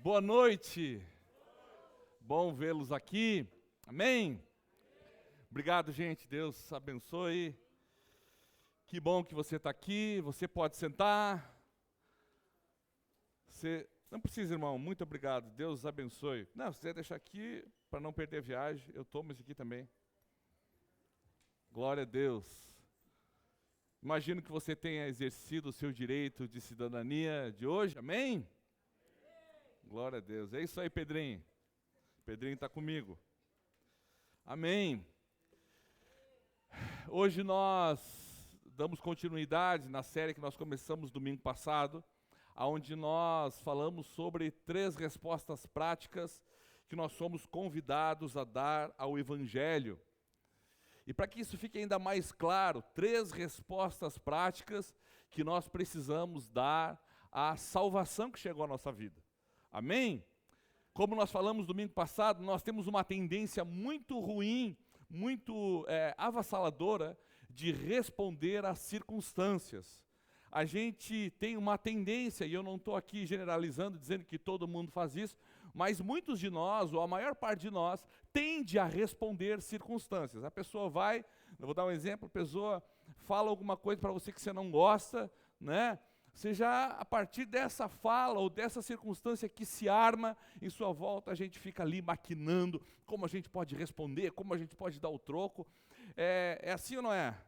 Boa noite. Bom vê-los aqui. Amém? Obrigado, gente. Deus abençoe. Que bom que você está aqui. Você pode sentar. Você não precisa, irmão. Muito obrigado. Deus abençoe. Não, se quiser deixar aqui para não perder a viagem, eu tomo isso aqui também. Glória a Deus. Imagino que você tenha exercido o seu direito de cidadania de hoje. Amém? Glória a Deus. É isso aí, Pedrinho. Pedrinho está comigo. Amém. Hoje nós damos continuidade na série que nós começamos domingo passado, onde nós falamos sobre 3 respostas práticas que nós somos convidados a dar ao Evangelho. E para que isso fique ainda mais claro, 3 respostas práticas que nós precisamos dar à salvação que chegou à nossa vida. Amém? Como nós falamos domingo passado, nós temos uma tendência muito ruim, muito avassaladora de responder às circunstâncias. A gente tem uma tendência, e eu não estou aqui generalizando, dizendo que todo mundo faz isso, mas muitos de nós, ou a maior parte de nós, tende a responder circunstâncias. A pessoa vai, eu vou dar um exemplo, a pessoa fala alguma coisa para você que você não gosta, né? Você já, a partir dessa fala ou dessa circunstância que se arma em sua volta, a gente fica ali maquinando como a gente pode responder, como a gente pode dar o troco. É assim ou não é?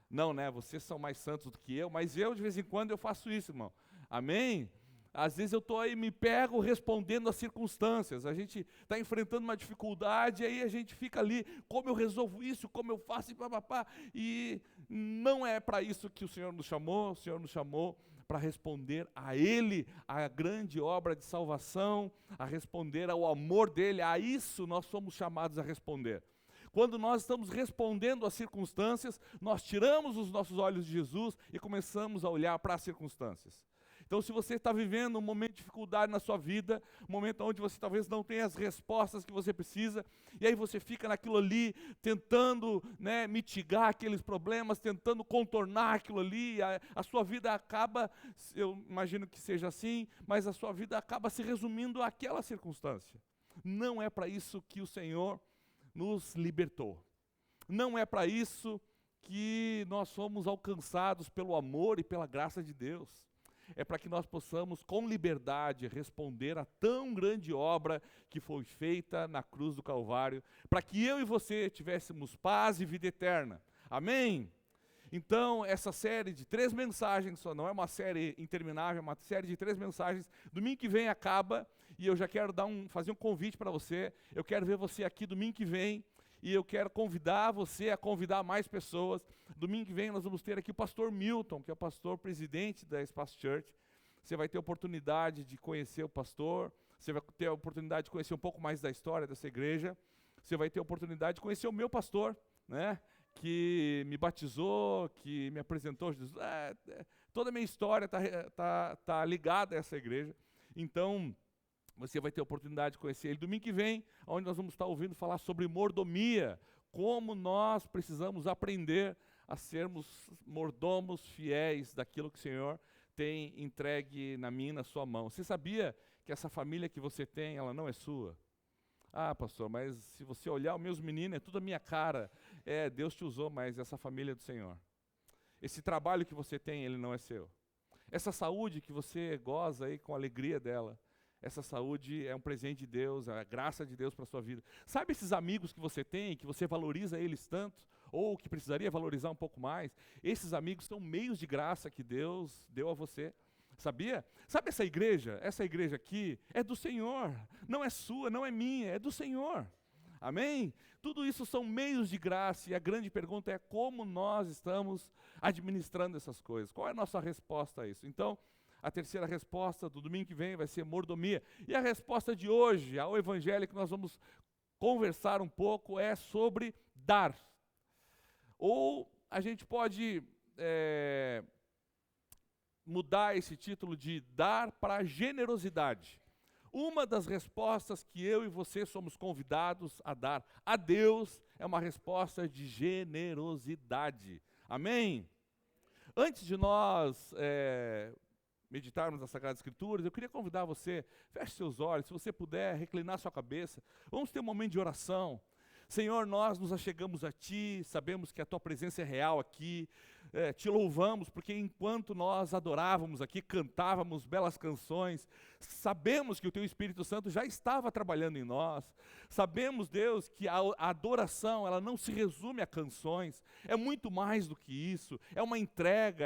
Não, né? Vocês são mais santos do que eu, mas eu de vez em quando eu faço isso, irmão. Amém? Às vezes eu estou aí, me pego respondendo às circunstâncias. A gente está enfrentando uma dificuldade, aí a gente fica ali, como eu resolvo isso, como eu faço, e papapá. E não é para isso que o Senhor nos chamou para responder a Ele, a grande obra de salvação, a responder ao amor dEle, a isso nós somos chamados a responder. Quando nós estamos respondendo às circunstâncias, nós tiramos os nossos olhos de Jesus e começamos a olhar para as circunstâncias. Então, se você está vivendo um momento de dificuldade na sua vida, um momento onde você talvez não tenha as respostas que você precisa, e aí você fica naquilo ali, tentando mitigar aqueles problemas, tentando contornar aquilo ali, a sua vida acaba, eu imagino que seja assim, mas a sua vida acaba se resumindo àquela circunstância. Não é para isso que o Senhor nos libertou. Não é para isso que nós somos alcançados pelo amor e pela graça de Deus. É para que nós possamos, com liberdade, responder a tão grande obra que foi feita na cruz do Calvário, para que eu e você tivéssemos paz e vida eterna. Amém? Então, essa série de 3 mensagens, só não é uma série interminável, é uma série de 3 mensagens. Domingo que vem acaba, e eu já quero fazer um convite para você. Eu quero ver você aqui domingo que vem, e eu quero convidar você a convidar mais pessoas. Domingo que vem nós vamos ter aqui o pastor Milton, que é o pastor presidente da Espaço Church. Você vai ter a oportunidade de conhecer o pastor, você vai ter a oportunidade de conhecer um pouco mais da história dessa igreja, você vai ter a oportunidade de conhecer o meu pastor, né, que me batizou, que me apresentou Jesus. Toda a minha história tá ligada a essa igreja. Então, você vai ter a oportunidade de conhecer ele domingo que vem, onde nós vamos estar ouvindo falar sobre mordomia, como nós precisamos aprender a sermos mordomos fiéis daquilo que o Senhor tem entregue na minha e na sua mão. Você sabia que essa família que você tem, ela não é sua? Ah, pastor, mas se você olhar os meus meninos, é tudo a minha cara. Deus te usou, mas essa família é do Senhor. Esse trabalho que você tem, ele não é seu. Essa saúde que você goza aí com a alegria dela, essa saúde é um presente de Deus, é a graça de Deus para a sua vida. Sabe esses amigos que você tem, que você valoriza eles tanto, ou que precisaria valorizar um pouco mais? Esses amigos são meios de graça que Deus deu a você. Sabia? Sabe essa igreja? Essa igreja aqui é do Senhor. Não é sua, não é minha, é do Senhor. Amém? Tudo isso são meios de graça e a grande pergunta é como nós estamos administrando essas coisas. Qual é a nossa resposta a isso? Então, a terceira resposta do domingo que vem vai ser mordomia. E a resposta de hoje ao evangelho que nós vamos conversar um pouco é sobre dar. Ou a gente pode mudar esse título de dar para generosidade. Uma das respostas que eu e você somos convidados a dar a Deus é uma resposta de generosidade. Amém? Antes de nós meditarmos nas Sagradas Escrituras, eu queria convidar você, feche seus olhos, se você puder, reclinar sua cabeça. Vamos ter um momento de oração. Senhor, nós nos achegamos a Ti, sabemos que a Tua presença é real aqui, Te louvamos, porque enquanto nós adorávamos aqui, cantávamos belas canções, sabemos que o Teu Espírito Santo já estava trabalhando em nós, sabemos, Deus, que a adoração, ela não se resume a canções, é muito mais do que isso, é uma entrega,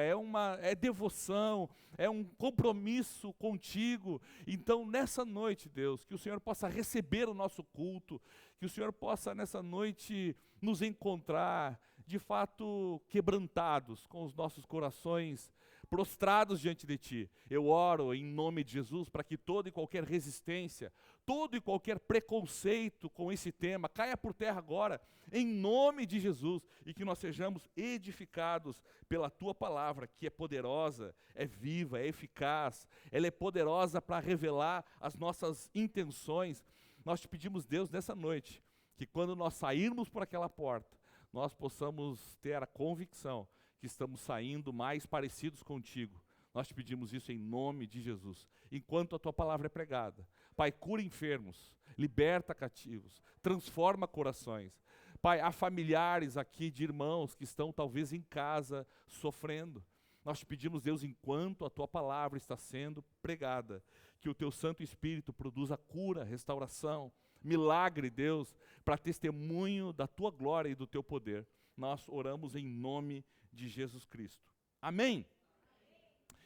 é devoção, é um compromisso contigo. Então, nessa noite, Deus, que o Senhor possa receber o nosso culto, que o Senhor possa nessa noite nos encontrar, de fato, quebrantados, com os nossos corações prostrados diante de Ti. Eu oro em nome de Jesus para que toda e qualquer resistência, todo e qualquer preconceito com esse tema caia por terra agora, em nome de Jesus, e que nós sejamos edificados pela Tua palavra, que é poderosa, é viva, é eficaz, ela é poderosa para revelar as nossas intenções. Nós Te pedimos, Deus, nessa noite, que quando nós sairmos por aquela porta, nós possamos ter a convicção que estamos saindo mais parecidos contigo. Nós Te pedimos isso em nome de Jesus. Enquanto a Tua palavra é pregada, Pai, cura enfermos, liberta cativos, transforma corações. Pai, há familiares aqui de irmãos que estão talvez em casa sofrendo. Nós Te pedimos, Deus, enquanto a Tua palavra está sendo pregada, que o Teu Santo Espírito produza cura, restauração, milagre, Deus, para testemunho da Tua glória e do Teu poder. Nós oramos em nome de Jesus Cristo. Amém?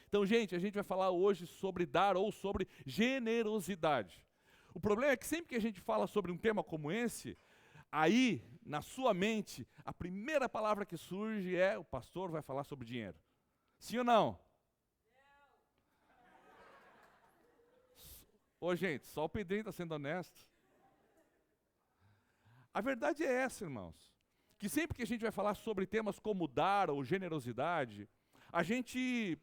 Então, gente, a gente vai falar hoje sobre dar ou sobre generosidade. O problema é que sempre que a gente fala sobre um tema como esse, aí, na sua mente, a primeira palavra que surge é: o pastor vai falar sobre dinheiro. Sim ou não? Ô, gente, só o Pedrinho está sendo honesto. A verdade é essa, irmãos, que sempre que a gente vai falar sobre temas como dar ou generosidade, a gente,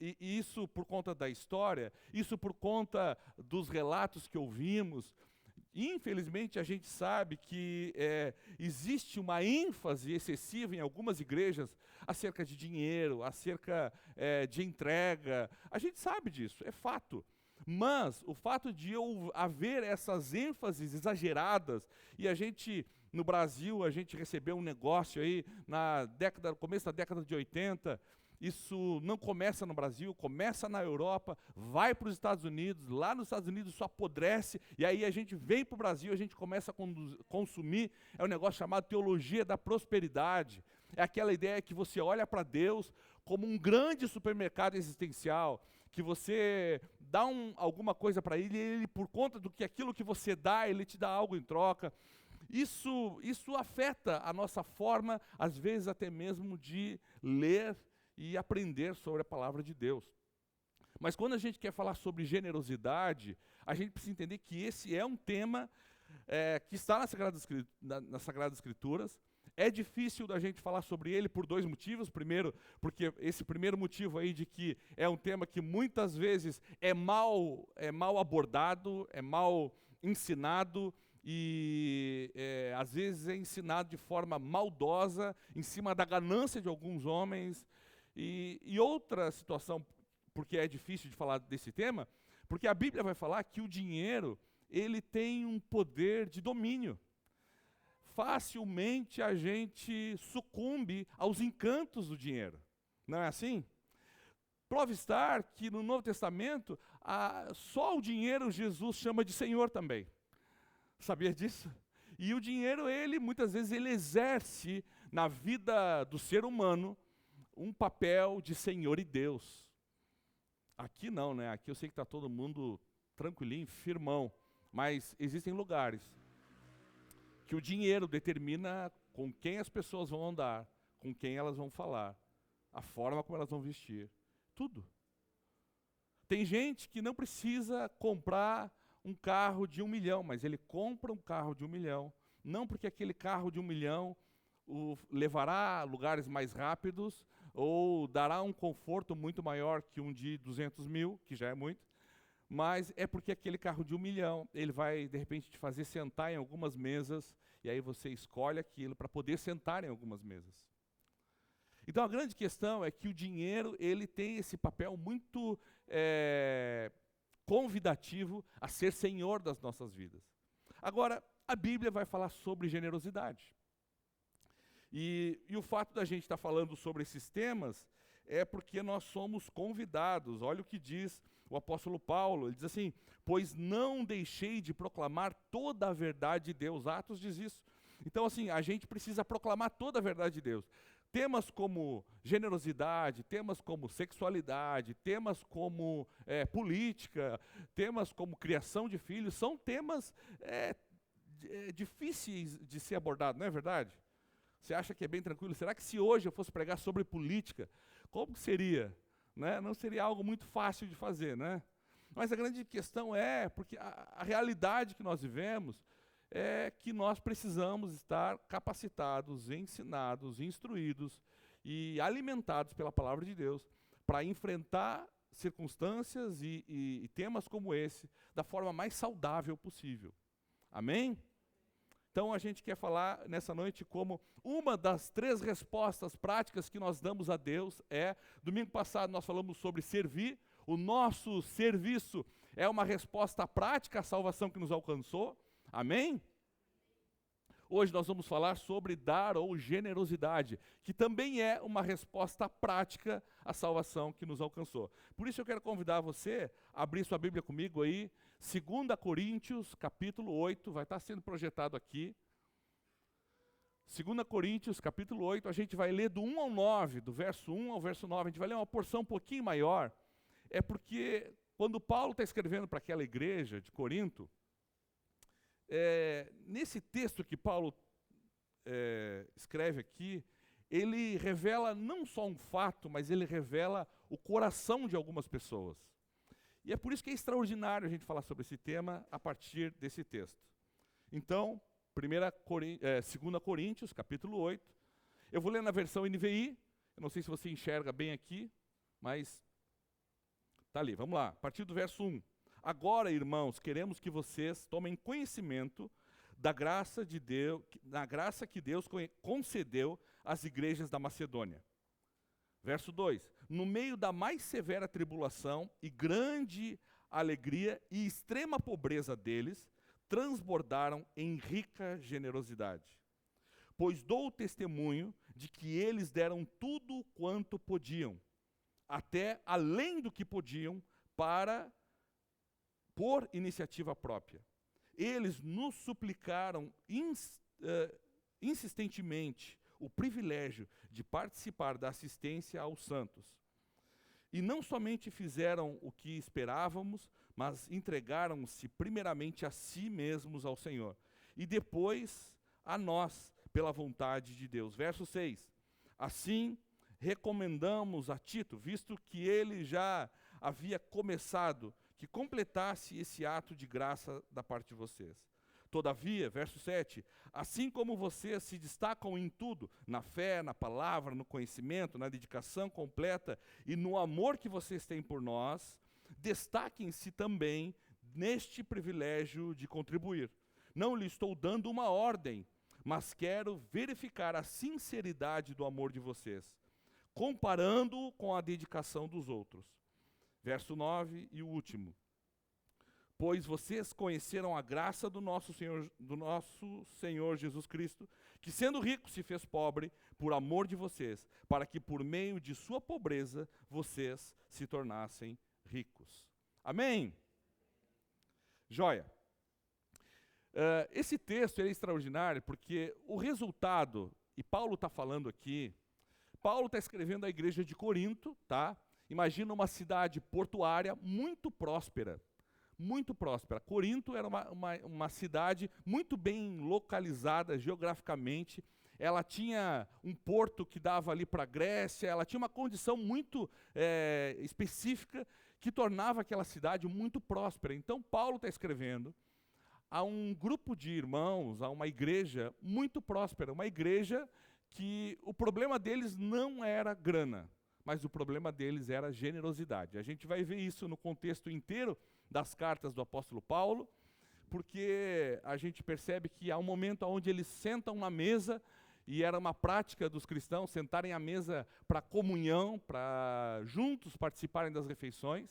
e isso por conta da história, isso por conta dos relatos que ouvimos, infelizmente a gente sabe que existe uma ênfase excessiva em algumas igrejas acerca de dinheiro, acerca de entrega. A gente sabe disso, é fato. Mas o fato de haver essas ênfases exageradas, e a gente, no Brasil, a gente recebeu um negócio aí no começo da década de 80, isso não começa no Brasil, começa na Europa, vai para os Estados Unidos, lá nos Estados Unidos isso apodrece, e aí a gente vem para o Brasil, a gente começa a consumir, é um negócio chamado teologia da prosperidade. É aquela ideia que você olha para Deus como um grande supermercado existencial, que você dá alguma coisa para Ele, e Ele, por conta do que aquilo que você dá, Ele te dá algo em troca. Isso afeta a nossa forma, às vezes até mesmo de ler e aprender sobre a palavra de Deus. Mas quando a gente quer falar sobre generosidade, a gente precisa entender que esse é um tema que está nas Sagradas Escrituras. É difícil da gente falar sobre ele por dois motivos. Primeiro, porque esse primeiro motivo aí de que é um tema que muitas vezes é mal abordado, é mal ensinado, e às vezes é ensinado de forma maldosa, em cima da ganância de alguns homens. E outra situação, porque é difícil de falar desse tema, porque a Bíblia vai falar que o dinheiro, ele tem um poder de domínio. Facilmente a gente sucumbe aos encantos do dinheiro. Não é assim? Prova estar que no Novo Testamento, só o dinheiro Jesus chama de Senhor também. Sabia disso? E o dinheiro, muitas vezes, ele exerce na vida do ser humano um papel de Senhor e Deus. Aqui não, né? Aqui eu sei que está todo mundo tranquilinho, firmão. Mas existem lugares que o dinheiro determina com quem as pessoas vão andar, com quem elas vão falar, a forma como elas vão vestir, tudo. Tem gente que não precisa comprar um carro de 1 milhão, mas ele compra um carro de 1 milhão, não porque aquele carro de 1 milhão o levará a lugares mais rápidos, ou dará um conforto muito maior que um de 200 mil, que já é muito, mas é porque aquele carro de 1 milhão, ele vai, de repente, te fazer sentar em algumas mesas, e aí você escolhe aquilo para poder sentar em algumas mesas. Então a grande questão é que o dinheiro ele tem esse papel muito convidativo a ser senhor das nossas vidas. Agora, a Bíblia vai falar sobre generosidade. E o fato da gente estar falando sobre esses temas é porque nós somos convidados. Olha o que diz o apóstolo Paulo, ele diz assim: pois não deixei de proclamar toda a verdade de Deus. Atos diz isso. Então assim, a gente precisa proclamar toda a verdade de Deus. Temas como generosidade, temas como sexualidade, temas como política, temas como criação de filhos, são temas difíceis de ser abordados, não é verdade? Você acha que é bem tranquilo? Será que se hoje eu fosse pregar sobre política, como que seria? Né? Não seria algo muito fácil de fazer, né? Mas a grande questão porque a realidade que nós vivemos é que nós precisamos estar capacitados, ensinados, instruídos e alimentados pela palavra de Deus para enfrentar circunstâncias e temas como esse da forma mais saudável possível. Amém? Então a gente quer falar nessa noite como uma das 3 respostas práticas que nós damos a Deus domingo passado nós falamos sobre servir, o nosso serviço é uma resposta prática à salvação que nos alcançou, amém? Hoje nós vamos falar sobre dar ou generosidade, que também é uma resposta prática à salvação que nos alcançou. Por isso eu quero convidar você a abrir sua Bíblia comigo aí, 2 Coríntios, capítulo 8, vai estar sendo projetado aqui. 2 Coríntios, capítulo 8, a gente vai ler do 1 ao 9, do verso 1 ao verso 9, a gente vai ler uma porção um pouquinho maior, porque quando Paulo está escrevendo para aquela igreja de Corinto, nesse texto que Paulo escreve aqui, ele revela não só um fato, mas ele revela o coração de algumas pessoas. E é por isso que é extraordinário a gente falar sobre esse tema a partir desse texto. Então, 2 Coríntios, capítulo 8, eu vou ler na versão NVI, eu não sei se você enxerga bem aqui, mas está ali, vamos lá, a partir do verso 1. Agora, irmãos, queremos que vocês tomem conhecimento da graça de Deus, da graça que Deus concedeu às igrejas da Macedônia. Verso 2: no meio da mais severa tribulação e grande alegria e extrema pobreza deles, transbordaram em rica generosidade. Pois dou testemunho de que eles deram tudo quanto podiam, até além do que podiam, por iniciativa própria. Eles nos suplicaram insistentemente o privilégio de participar da assistência aos santos. E não somente fizeram o que esperávamos, mas entregaram-se primeiramente a si mesmos ao Senhor, e depois a nós, pela vontade de Deus. Verso 6. Assim, recomendamos a Tito, visto que ele já havia começado, que completasse esse ato de graça da parte de vocês. Todavia, verso 7, assim como vocês se destacam em tudo, na fé, na palavra, no conhecimento, na dedicação completa e no amor que vocês têm por nós, destaquem-se também neste privilégio de contribuir. Não lhe estou dando uma ordem, mas quero verificar a sinceridade do amor de vocês, comparando-o com a dedicação dos outros. Verso 9 e o último. Pois vocês conheceram a graça do nosso Senhor Jesus Cristo, que sendo rico se fez pobre por amor de vocês, para que por meio de sua pobreza vocês se tornassem ricos. Amém? Joia. Esse texto é extraordinário porque o resultado, e Paulo está falando aqui, Paulo está escrevendo à igreja de Corinto, tá? Imagina uma cidade portuária muito próspera. Muito próspera. Corinto era uma cidade muito bem localizada geograficamente. Ela tinha um porto que dava ali para a Grécia, ela tinha uma condição muito específica que tornava aquela cidade muito próspera. Então Paulo está escrevendo a um grupo de irmãos, a uma igreja muito próspera, uma igreja que o problema deles não era grana, mas o problema deles era generosidade. A gente vai ver isso no contexto inteiro das cartas do apóstolo Paulo, porque a gente percebe que há um momento onde eles sentam na mesa e era uma prática dos cristãos sentarem à mesa para comunhão, para juntos participarem das refeições.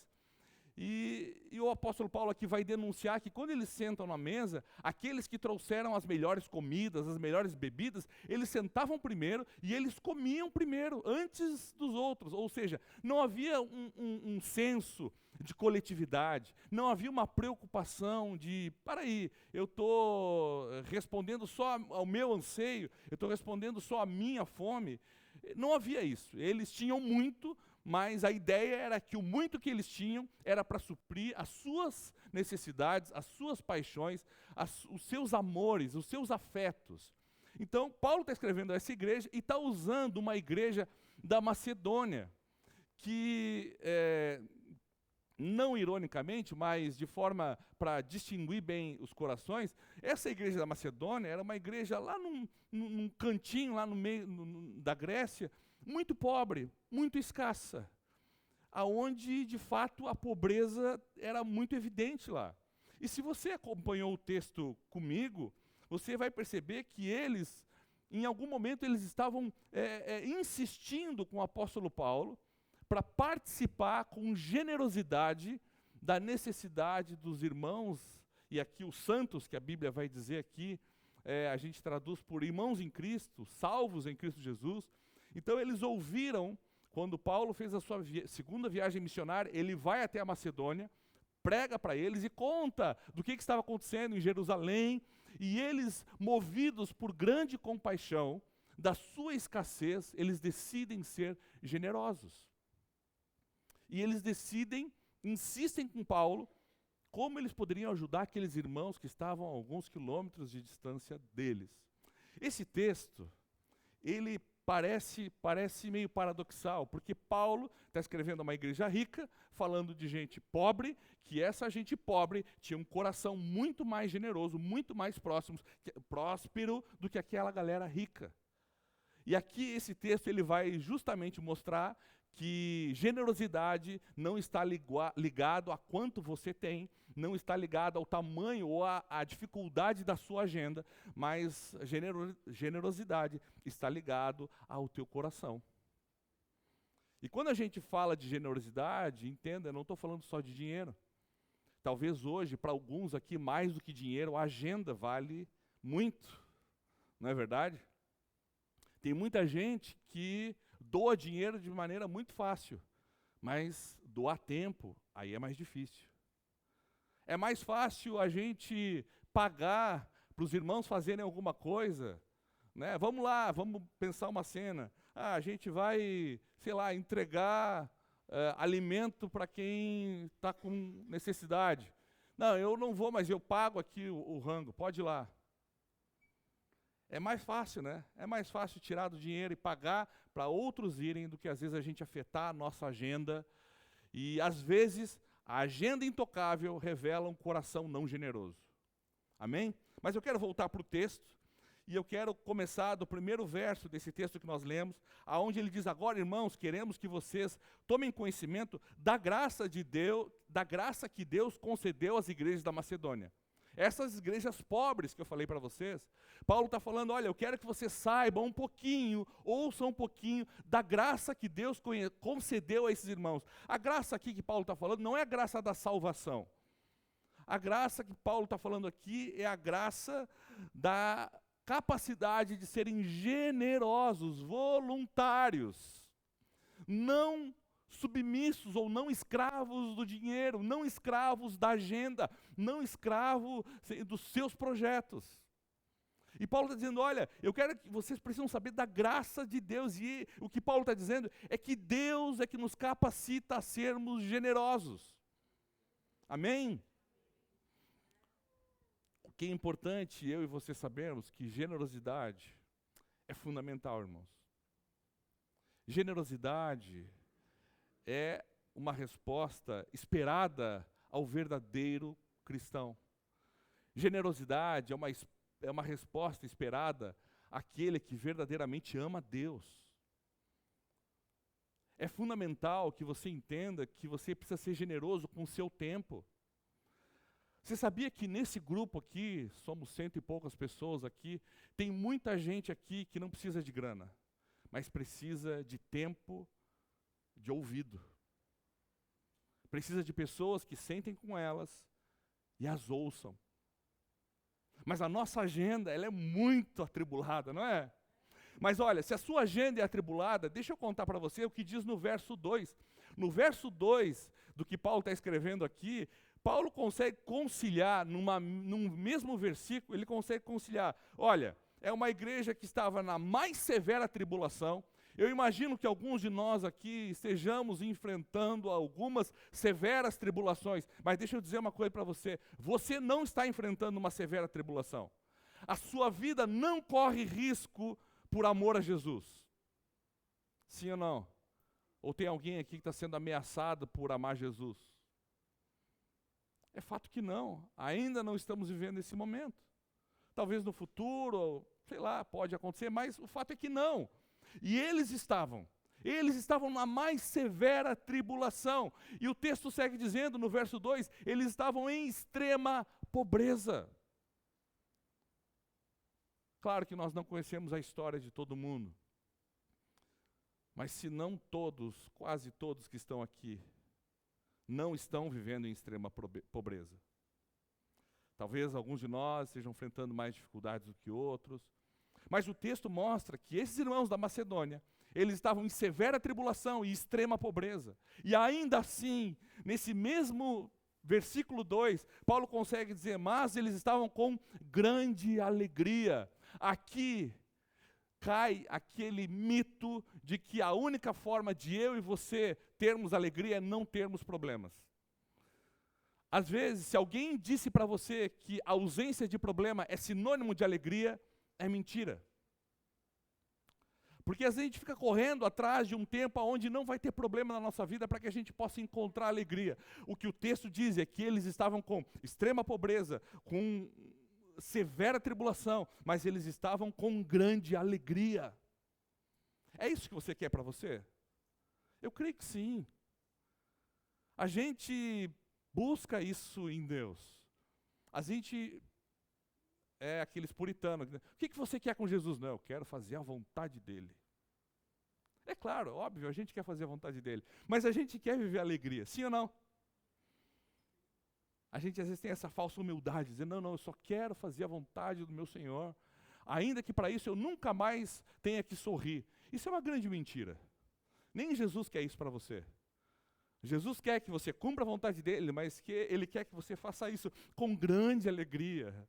E o apóstolo Paulo aqui vai denunciar que quando eles sentam na mesa, aqueles que trouxeram as melhores comidas, as melhores bebidas, eles sentavam primeiro e eles comiam primeiro, antes dos outros. Ou seja, não havia um senso de coletividade, não havia uma preocupação de, para aí, eu estou respondendo só ao meu anseio, eu estou respondendo só à minha fome. Não havia isso. Eles tinham muito, mas a ideia era que o muito que eles tinham era para suprir as suas necessidades, as suas paixões, os seus amores, os seus afetos. Então, Paulo está escrevendo a essa igreja e está usando uma igreja da Macedônia, que, não ironicamente, mas de forma para distinguir bem os corações, essa igreja da Macedônia era uma igreja lá num cantinho, lá no meio da Grécia, muito pobre, muito escassa, aonde de fato a pobreza era muito evidente lá. E se você acompanhou o texto comigo, você vai perceber que eles, em algum momento, eles estavam insistindo com o apóstolo Paulo para participar com generosidade da necessidade dos irmãos, e aqui os santos, que a Bíblia vai dizer aqui, a gente traduz por irmãos em Cristo, salvos em Cristo Jesus. Então eles ouviram, quando Paulo fez a sua segunda viagem missionária, ele vai até a Macedônia, prega para eles e conta do que estava acontecendo em Jerusalém, e eles, movidos por grande compaixão da sua escassez, eles decidem ser generosos. E eles insistem com Paulo, como eles poderiam ajudar aqueles irmãos que estavam a alguns quilômetros de distância deles. Esse texto, ele parece meio paradoxal, porque Paulo está escrevendo a uma igreja rica, falando de gente pobre, que essa gente pobre tinha um coração muito mais generoso, muito mais próspero do que aquela galera rica. E aqui esse texto ele vai justamente mostrar que generosidade não está ligado a quanto você tem, não está ligado ao tamanho ou à dificuldade da sua agenda, mas generosidade está ligado ao teu coração. E quando a gente fala de generosidade, entenda, eu não estou falando só de dinheiro. Talvez hoje, para alguns aqui, mais do que dinheiro, a agenda vale muito, não é verdade? Tem muita gente que doa dinheiro de maneira muito fácil, mas doar tempo, aí é mais difícil. É mais fácil a gente pagar para os irmãos fazerem alguma coisa, né? Vamos lá, vamos pensar uma cena. A gente vai, sei lá, entregar alimento para quem está com necessidade. Não, eu não vou, mas eu pago aqui o rango, pode ir lá. É mais fácil, né? É mais fácil tirar do dinheiro e pagar para outros irem do que às vezes a gente afetar a nossa agenda. E às vezes a agenda intocável revela um coração não generoso. Amém? Mas eu quero voltar para o texto e eu quero começar do primeiro verso desse texto que nós lemos, aonde ele diz: agora, irmãos, queremos que vocês tomem conhecimento da graça de Deus, da graça que Deus concedeu às igrejas da Macedônia. Essas igrejas pobres que eu falei para vocês, Paulo está falando, olha, eu quero que vocês saibam um pouquinho, ouçam um pouquinho da graça que Deus concedeu a esses irmãos. A graça aqui que Paulo está falando não é a graça da salvação. A graça que Paulo está falando aqui é a graça da capacidade de serem generosos, voluntários, não submissos ou não escravos do dinheiro, não escravos da agenda, não escravos dos seus projetos. E Paulo está dizendo, olha, eu quero que vocês precisam saber da graça de Deus, e o que Paulo está dizendo é que Deus é que nos capacita a sermos generosos. Amém? O que é importante eu e você sabermos que generosidade é fundamental, irmãos. Generosidade é uma resposta esperada ao verdadeiro cristão. Generosidade é uma resposta esperada àquele que verdadeiramente ama Deus. É fundamental que você entenda que você precisa ser generoso com o seu tempo. Você sabia que nesse grupo aqui, somos 100 e poucas pessoas aqui, tem muita gente aqui que não precisa de grana, mas precisa de tempo, de ouvido. Precisa de pessoas que sentem com elas e as ouçam. Mas a nossa agenda, ela é muito atribulada, não é? Mas olha, se a sua agenda é atribulada, deixa eu contar para você o que diz no verso 2. No verso 2 do que Paulo está escrevendo aqui, Paulo consegue conciliar, num mesmo versículo, ele consegue conciliar. Olha, é uma igreja que estava na mais severa tribulação. Eu imagino que alguns de nós aqui estejamos enfrentando algumas severas tribulações. Mas deixa eu dizer uma coisa para você. Você não está enfrentando uma severa tribulação. A sua vida não corre risco por amor a Jesus. Sim ou não? Ou tem alguém aqui que está sendo ameaçado por amar Jesus? É fato que não. Ainda não estamos vivendo esse momento. Talvez no futuro, sei lá, pode acontecer, mas o fato é que não. E eles estavam na mais severa tribulação. E o texto segue dizendo no verso 2, eles estavam em extrema pobreza. Claro que nós não conhecemos a história de todo mundo. Mas se não todos, quase todos que estão aqui, não estão vivendo em extrema pobreza. Talvez alguns de nós estejam enfrentando mais dificuldades do que outros. Mas o texto mostra que esses irmãos da Macedônia, eles estavam em severa tribulação e extrema pobreza. E ainda assim, nesse mesmo versículo 2, Paulo consegue dizer, mas eles estavam com grande alegria. Aqui cai aquele mito de que a única forma de eu e você termos alegria é não termos problemas. Às vezes, se alguém disse para você que a ausência de problema é sinônimo de alegria, é mentira. Porque às vezes a gente fica correndo atrás de um tempo onde não vai ter problema na nossa vida para que a gente possa encontrar alegria. O que o texto diz é que eles estavam com extrema pobreza, com severa tribulação, mas eles estavam com grande alegria. É isso que você quer para você? Eu creio que sim. A gente busca isso em Deus. A gente é aqueles puritanos. O que você quer com Jesus? Não, eu quero fazer a vontade dele. É claro, óbvio, a gente quer fazer a vontade dele. Mas a gente quer viver a alegria, sim ou não? A gente às vezes tem essa falsa humildade, dizendo, não, eu só quero fazer a vontade do meu Senhor. Ainda que para isso eu nunca mais tenha que sorrir. Isso é uma grande mentira. Nem Jesus quer isso para você. Jesus quer que você cumpra a vontade dele, mas que ele quer que você faça isso com grande alegria.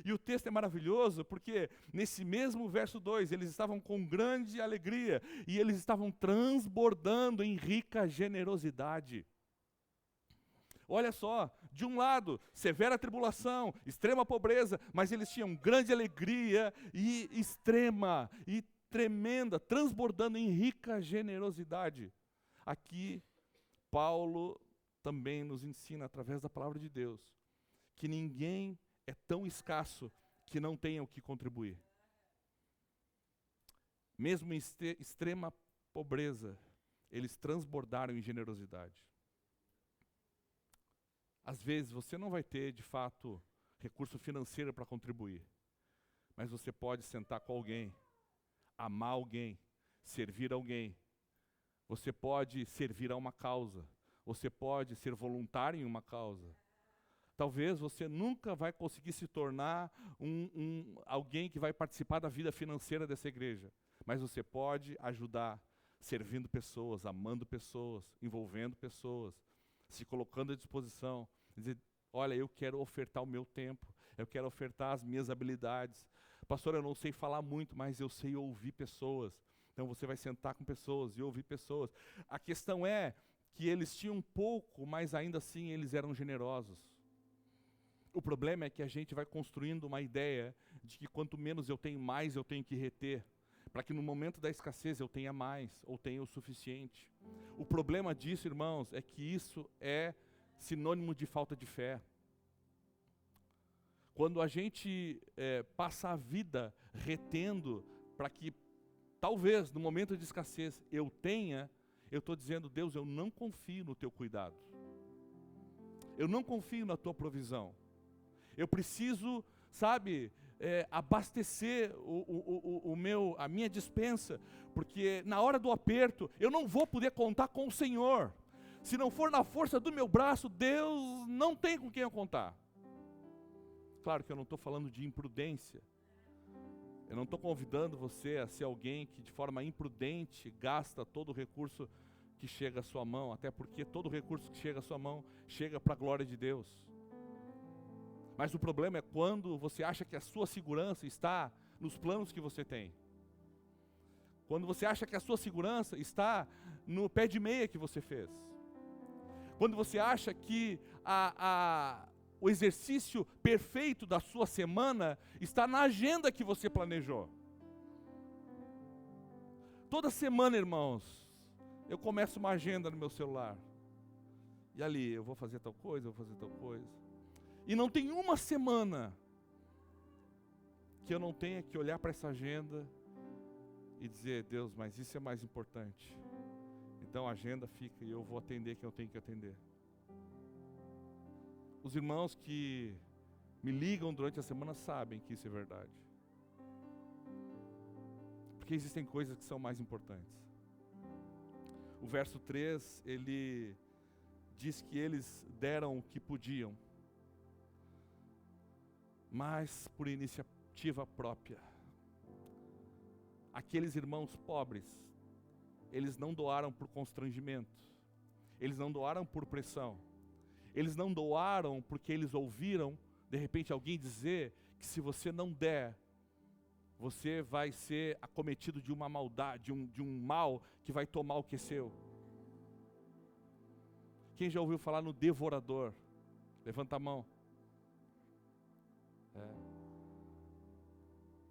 E o texto é maravilhoso porque nesse mesmo verso 2, eles estavam com grande alegria e eles estavam transbordando em rica generosidade. Olha só, de um lado, severa tribulação, extrema pobreza, mas eles tinham grande alegria e extrema e tremenda, transbordando em rica generosidade. Aqui, Paulo também nos ensina, através da palavra de Deus, que ninguém é tão escasso que não tenha o que contribuir. Mesmo em extrema pobreza, eles transbordaram em generosidade. Às vezes você não vai ter, de fato, recurso financeiro para contribuir, mas você pode sentar com alguém, amar alguém, servir alguém. Você pode servir a uma causa, você pode ser voluntário em uma causa. Talvez você nunca vai conseguir se tornar alguém que vai participar da vida financeira dessa igreja, mas você pode ajudar, servindo pessoas, amando pessoas, envolvendo pessoas, se colocando à disposição, dizer, olha, eu quero ofertar o meu tempo, eu quero ofertar as minhas habilidades. Pastor, eu não sei falar muito, mas eu sei ouvir pessoas. Então você vai sentar com pessoas e ouvir pessoas. A questão é que eles tinham pouco, mas ainda assim eles eram generosos. O problema é que a gente vai construindo uma ideia de que quanto menos eu tenho, mais eu tenho que reter, para que no momento da escassez eu tenha mais, ou tenha o suficiente. O problema disso, irmãos, é que isso é sinônimo de falta de fé. Quando a gente passa a vida retendo para que talvez no momento de escassez eu tenha, eu estou dizendo, Deus, eu não confio no teu cuidado. Eu não confio na tua provisão. Eu preciso, abastecer a minha despensa, porque na hora do aperto, eu não vou poder contar com o Senhor. Se não for na força do meu braço, Deus não tem com quem eu contar. Claro que eu não estou falando de imprudência. Eu não estou convidando você a ser alguém que de forma imprudente gasta todo o recurso que chega à sua mão, até porque todo recurso que chega à sua mão chega para a glória de Deus. Mas o problema é quando você acha que a sua segurança está nos planos que você tem. Quando você acha que a sua segurança está no pé de meia que você fez. Quando você acha que o exercício perfeito da sua semana está na agenda que você planejou. Toda semana, irmãos, eu começo uma agenda no meu celular. E ali, eu vou fazer tal coisa, eu vou fazer tal coisa. E não tem uma semana que eu não tenha que olhar para essa agenda e dizer, Deus, mas isso é mais importante. Então a agenda fica e eu vou atender quem eu tenho que atender. Os irmãos que me ligam durante a semana sabem que isso é verdade. Porque existem coisas que são mais importantes. O verso 3, ele diz que eles deram o que podiam, mas por iniciativa própria. Aqueles irmãos pobres, eles não doaram por constrangimento, eles não doaram por pressão, eles não doaram porque eles ouviram, de repente, alguém dizer que se você não der, você vai ser acometido de uma maldade, de um mal que vai tomar o que é seu. Quem já ouviu falar no devorador? Levanta a mão.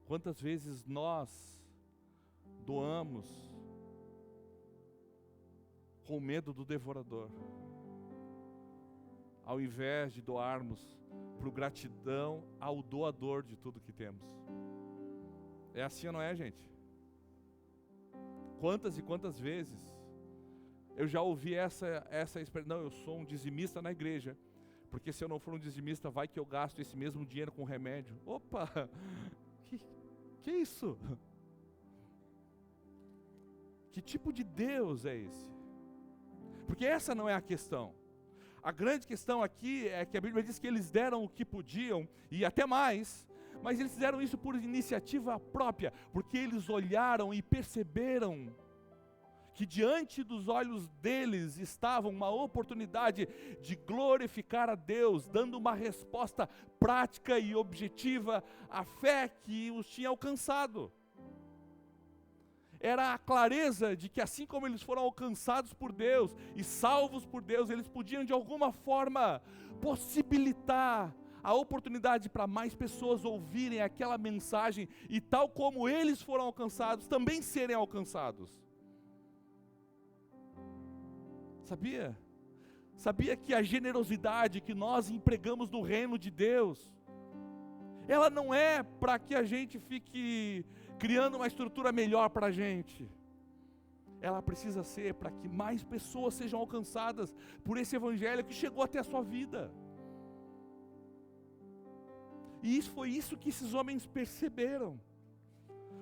Quantas vezes nós doamos com medo do devorador, ao invés de doarmos por gratidão ao doador de tudo que temos? É assim ou não é, gente? Quantas e quantas vezes eu já ouvi essa expressão, não, eu sou um dizimista na igreja, porque se eu não for um dizimista, vai que eu gasto esse mesmo dinheiro com remédio. Opa, que isso? Que tipo de Deus é esse? Porque essa não é a questão. A grande questão aqui é que a Bíblia diz que eles deram o que podiam, e até mais, mas eles fizeram isso por iniciativa própria, porque eles olharam e perceberam que diante dos olhos deles estava uma oportunidade de glorificar a Deus, dando uma resposta prática e objetiva à fé que os tinha alcançado. Era a clareza de que assim como eles foram alcançados por Deus e salvos por Deus, eles podiam de alguma forma possibilitar a oportunidade para mais pessoas ouvirem aquela mensagem e tal como eles foram alcançados, também serem alcançados. Sabia? Sabia que a generosidade que nós empregamos no reino de Deus, ela não é para que a gente fique criando uma estrutura melhor para a gente. Ela precisa ser para que mais pessoas sejam alcançadas por esse evangelho que chegou até a sua vida. E isso foi isso que esses homens perceberam.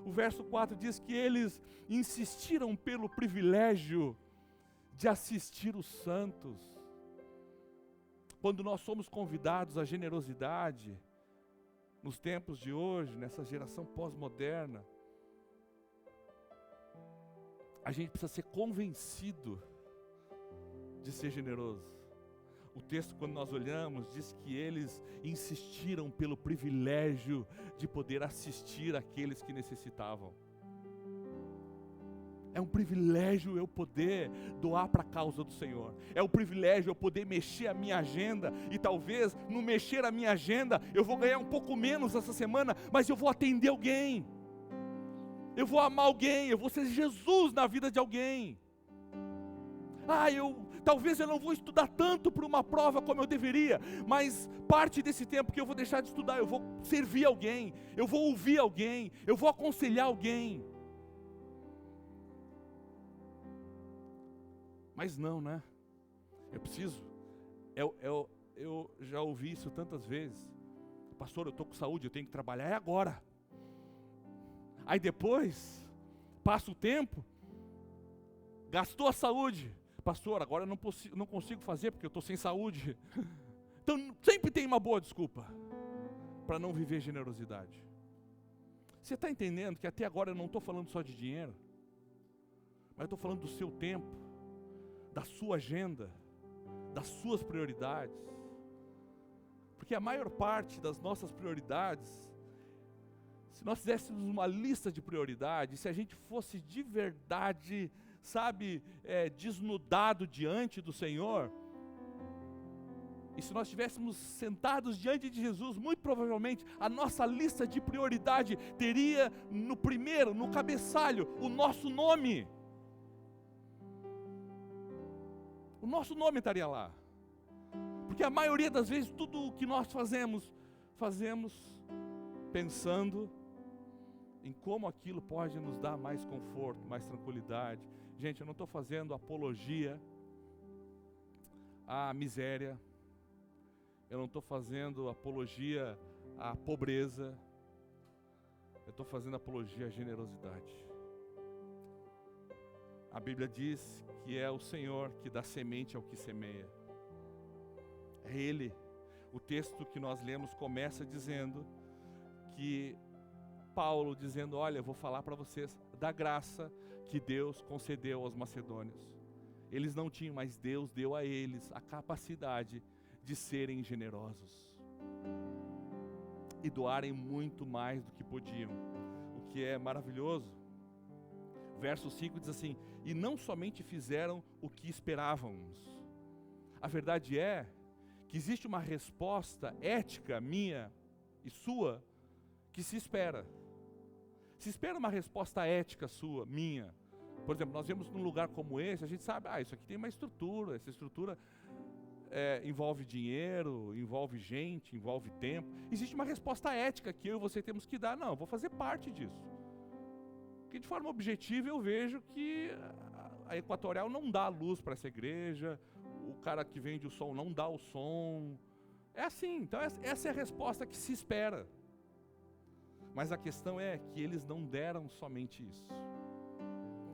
O verso 4 diz que eles insistiram pelo privilégio de assistir os santos. Quando nós somos convidados à generosidade, nos tempos de hoje, nessa geração pós-moderna, a gente precisa ser convencido de ser generoso. O texto, quando nós olhamos, diz que eles insistiram pelo privilégio de poder assistir aqueles que necessitavam. É um privilégio eu poder doar para a causa do Senhor. É um privilégio eu poder mexer a minha agenda. E talvez no mexer a minha agenda eu vou ganhar um pouco menos essa semana, mas eu vou atender alguém. Eu vou amar alguém, eu vou ser Jesus na vida de alguém. Talvez eu não vou estudar tanto para uma prova como eu deveria, mas parte desse tempo que eu vou deixar de estudar, eu vou servir alguém, eu vou ouvir alguém, eu vou aconselhar alguém. Mas não, né? Eu preciso, eu já ouvi isso tantas vezes. Pastor, eu estou com saúde, eu tenho que trabalhar, é agora. Aí depois, passa o tempo, gastou a saúde. Pastor, agora eu não consigo fazer porque eu estou sem saúde. Então sempre tem uma boa desculpa para não viver generosidade. Você está entendendo que até agora eu não estou falando só de dinheiro, mas eu estou falando do seu tempo, da sua agenda, das suas prioridades. Porque a maior parte das nossas prioridades, se nós fizéssemos uma lista de prioridades, se a gente fosse de verdade, sabe, desnudado diante do Senhor, e se nós estivéssemos sentados diante de Jesus, muito provavelmente a nossa lista de prioridade teria no primeiro, no cabeçalho, o nosso nome. O nosso nome estaria lá. Porque a maioria das vezes tudo o que nós fazemos pensando em como aquilo pode nos dar mais conforto, mais tranquilidade. Gente, eu não estou fazendo apologia à miséria, eu não estou fazendo apologia à pobreza, eu estou fazendo apologia à generosidade. A Bíblia diz que é o Senhor que dá semente ao que semeia. É Ele. O texto que nós lemos começa dizendo que Paulo dizendo, olha, eu vou falar para vocês da graça que Deus concedeu aos macedônios. Eles não tinham, mas Deus deu a eles a capacidade de serem generosos e doarem muito mais do que podiam, o que é maravilhoso. Verso 5 diz assim, e não somente fizeram o que esperávamos. A verdade é que existe uma resposta ética minha e sua que se espera. Se espera uma resposta ética sua, minha. Por exemplo, nós vemos num lugar como esse, a gente sabe, isso aqui tem uma estrutura, essa estrutura envolve dinheiro, envolve gente, envolve tempo. Existe uma resposta ética que eu e você temos que dar. Não, eu vou fazer parte disso. Porque de forma objetiva eu vejo que a Equatorial não dá luz para essa igreja, o cara que vende o som não dá o som. É assim, então essa é a resposta que se espera. Mas a questão é que eles não deram somente isso.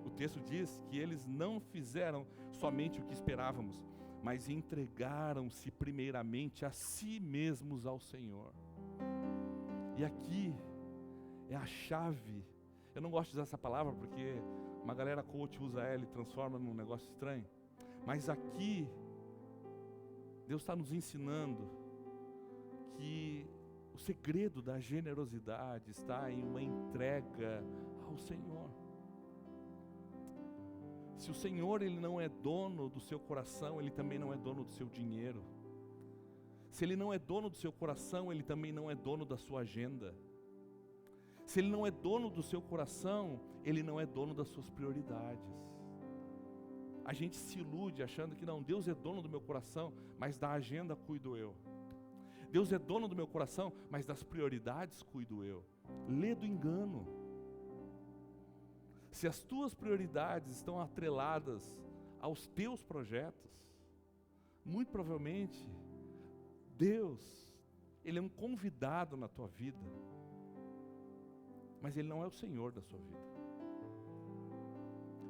O texto diz que eles não fizeram somente o que esperávamos, mas entregaram-se primeiramente a si mesmos ao Senhor. E aqui é a chave. Eu não gosto de usar essa palavra porque uma galera coach usa ela e transforma num negócio estranho. Mas aqui, Deus está nos ensinando que o segredo da generosidade está em uma entrega ao Senhor. Se o Senhor ele não é dono do seu coração, Ele também não é dono do seu dinheiro. Se Ele não é dono do seu coração, Ele também não é dono da sua agenda. Se Ele não é dono do seu coração, Ele não é dono das suas prioridades. A gente se ilude achando que não, Deus é dono do meu coração, mas da agenda cuido eu. Deus é dono do meu coração, mas das prioridades cuido eu. Lê do engano. Se as tuas prioridades estão atreladas aos teus projetos, muito provavelmente Deus, Ele é um convidado na tua vida, mas Ele não é o Senhor da sua vida.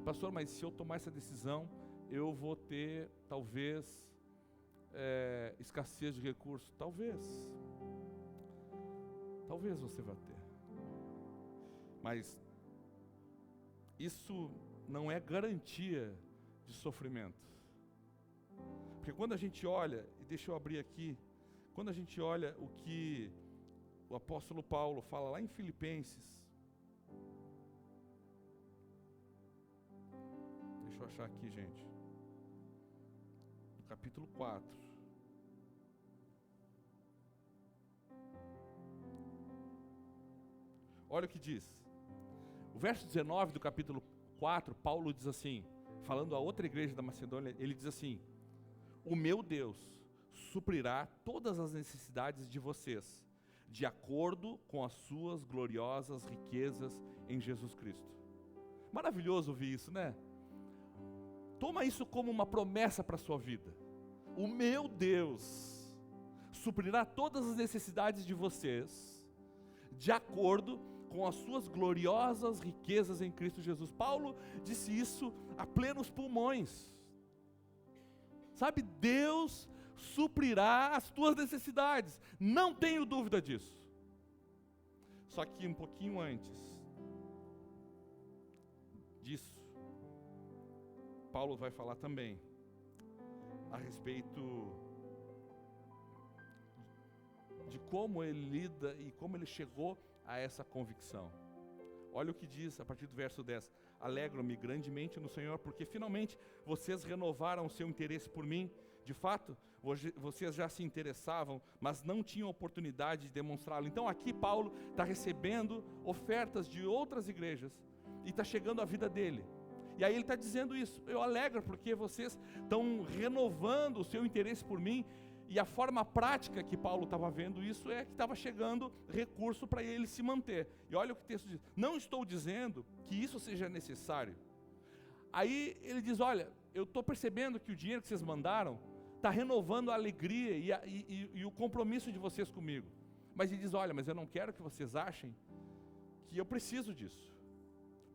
Pastor, mas se eu tomar essa decisão, eu vou ter talvez escassez de recursos. Talvez você vai ter, mas isso não é garantia de sofrimento. Porque quando a gente olha, e deixa eu abrir aqui, quando a gente olha o que o apóstolo Paulo fala lá em Filipenses, deixa eu achar aqui, gente, no capítulo 4. Olha o que diz. O verso 19 do capítulo 4, Paulo diz assim, falando a outra igreja da Macedônia, ele diz assim, o meu Deus suprirá todas as necessidades de vocês, de acordo com as suas gloriosas riquezas em Jesus Cristo. Maravilhoso ouvir isso, né? Toma isso como uma promessa para a sua vida. O meu Deus suprirá todas as necessidades de vocês, de acordo com as suas gloriosas riquezas em Cristo Jesus. Paulo disse isso a plenos pulmões. Sabe, Deus suprirá as tuas necessidades, não tenho dúvida disso. Só que um pouquinho antes disso, Paulo vai falar também a respeito de como ele lida e como ele chegou a essa convicção. Olha o que diz a partir do verso 10. Alegro-me grandemente no Senhor, porque finalmente vocês renovaram o seu interesse por mim. De fato, vocês já se interessavam, mas não tinham oportunidade de demonstrá-lo. Então aqui Paulo está recebendo ofertas de outras igrejas e está chegando à vida dele. E aí ele está dizendo isso: eu alegro porque vocês estão renovando o seu interesse por mim. E a forma prática que Paulo estava vendo isso é que estava chegando recurso para ele se manter. E olha o que o texto diz: não estou dizendo que isso seja necessário. Aí ele diz: olha, eu estou percebendo que o dinheiro que vocês mandaram está renovando a alegria e o compromisso de vocês comigo. Mas ele diz: olha, mas eu não quero que vocês achem que eu preciso disso.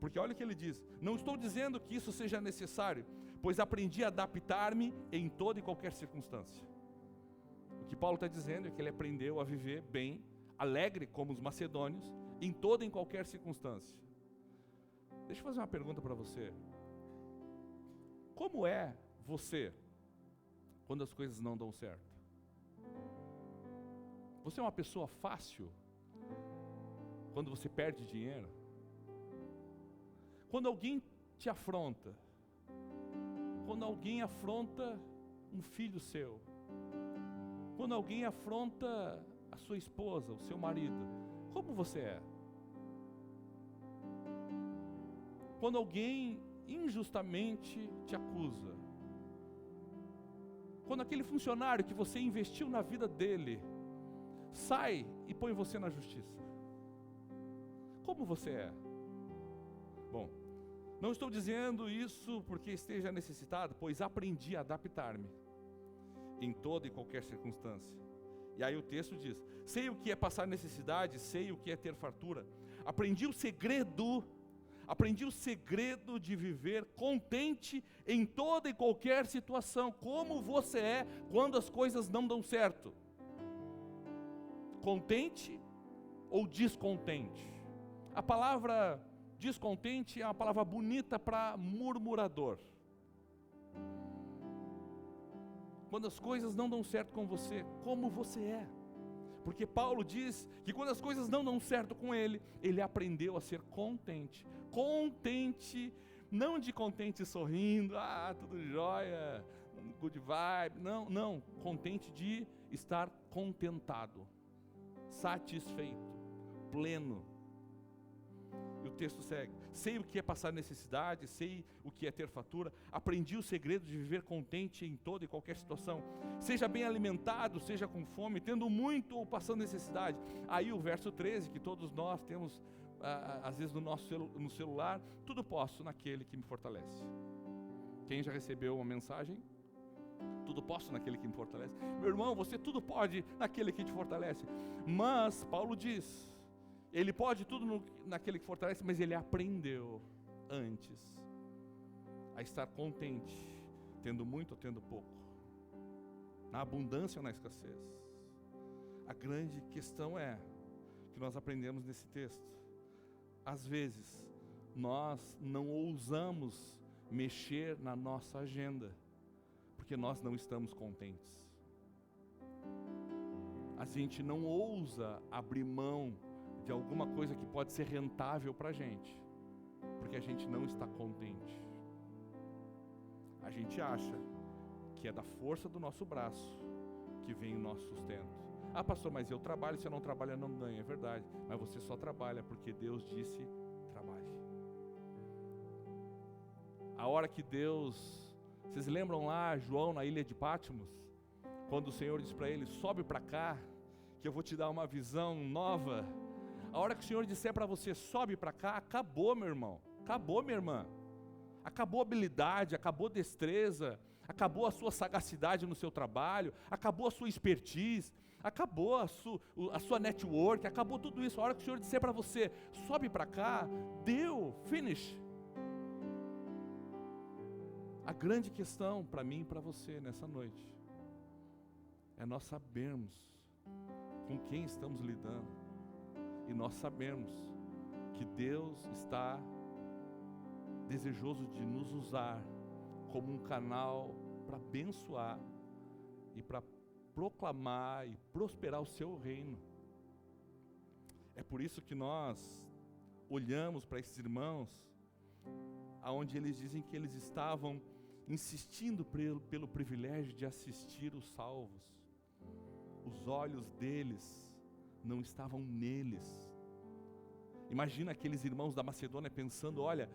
Porque olha o que ele diz: não estou dizendo que isso seja necessário, pois aprendi a adaptar-me em toda e qualquer circunstância. O que Paulo está dizendo é que ele aprendeu a viver bem, alegre como os macedônios, em toda e em qualquer circunstância. Deixa eu fazer uma pergunta para você. Como é você quando as coisas não dão certo? Você é uma pessoa fácil quando você perde dinheiro? Quando alguém te afronta, quando alguém afronta um filho seu, quando alguém afronta a sua esposa, o seu marido, como você é? Quando alguém injustamente te acusa, quando aquele funcionário que você investiu na vida dele sai e põe você na justiça, como você é? Bom, não estou dizendo isso porque esteja necessitado, pois aprendi a adaptar-me em toda e qualquer circunstância. E aí o texto diz: sei o que é passar necessidade, sei o que é ter fartura. Aprendi o segredo de viver contente em toda e qualquer situação. Como você é quando as coisas não dão certo? Contente ou descontente? A palavra descontente é uma palavra bonita para murmurador. Quando as coisas não dão certo com você, como você é? Porque Paulo diz que quando as coisas não dão certo com ele, ele aprendeu a ser contente. Contente, não de contente sorrindo, tudo jóia, good vibe, não, contente de estar contentado, satisfeito, pleno. E o texto segue: sei o que é passar necessidade, sei o que é ter fartura, aprendi o segredo de viver contente em toda e qualquer situação, seja bem alimentado, seja com fome, tendo muito ou passando necessidade. Aí o verso 13, que todos nós temos às vezes no celular: tudo posso naquele que me fortalece. Quem já recebeu uma mensagem? Tudo posso naquele que me fortalece. Meu irmão, você tudo pode naquele que te fortalece. Mas Paulo diz: ele pode tudo naquele que fortalece, mas ele aprendeu antes a estar contente, tendo muito ou tendo pouco, na abundância ou na escassez. A grande questão é que nós aprendemos nesse texto: às vezes nós não ousamos mexer na nossa agenda, porque nós não estamos contentes. A gente não ousa abrir mão de alguma coisa que pode ser rentável para a gente, porque a gente não está contente. A gente acha que é da força do nosso braço que vem o nosso sustento. Pastor, mas eu trabalho, se eu não trabalho eu não ganho. É verdade, mas você só trabalha porque Deus disse: trabalhe. A hora que Deus, vocês lembram lá João na ilha de Patmos, quando o Senhor disse para ele: sobe para cá, que eu vou te dar uma visão nova. A hora que o Senhor disser para você: sobe para cá, acabou, meu irmão, acabou, minha irmã. Acabou a habilidade, acabou a destreza, acabou a sua sagacidade no seu trabalho, acabou a sua expertise, acabou a sua network, acabou tudo isso. A hora que o Senhor disser para você, sobe para cá, deu, finish. A grande questão para mim e para você nessa noite é nós sabermos com quem estamos lidando e nós sabermos que Deus está desejoso de nos usar como um canal para abençoar e para proclamar e prosperar o seu reino. É por isso que nós olhamos para esses irmãos, aonde eles dizem que eles estavam insistindo pelo privilégio de assistir os salvos. Os olhos deles não estavam neles. Imagina aqueles irmãos da Macedônia pensando, olha,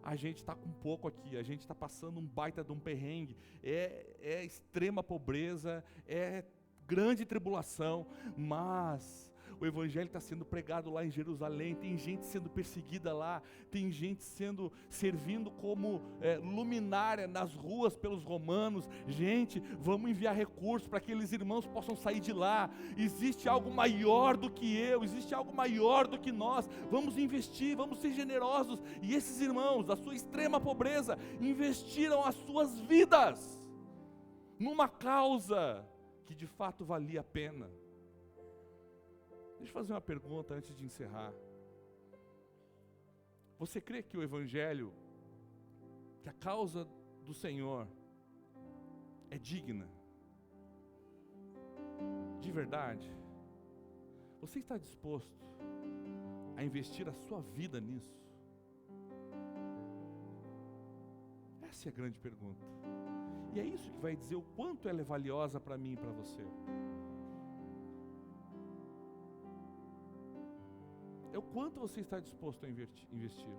a gente está com pouco aqui, a gente está passando um baita de um perrengue, é extrema pobreza, é grande tribulação, mas o evangelho está sendo pregado lá em Jerusalém, tem gente sendo perseguida lá, tem gente servindo como luminária nas ruas pelos romanos. Gente, vamos enviar recursos para que aqueles irmãos possam sair de lá. Existe algo maior do que eu, existe algo maior do que nós. Vamos investir, vamos ser generosos. E esses irmãos, da sua extrema pobreza, investiram as suas vidas numa causa que de fato valia a pena. Deixa eu fazer uma pergunta antes de encerrar. Você crê que o evangelho, que a causa do Senhor é digna? De verdade? Você está disposto a investir a sua vida nisso? Essa é a grande pergunta. E é isso que vai dizer o quanto ela é valiosa para mim e para você. É o quanto você está disposto a investir.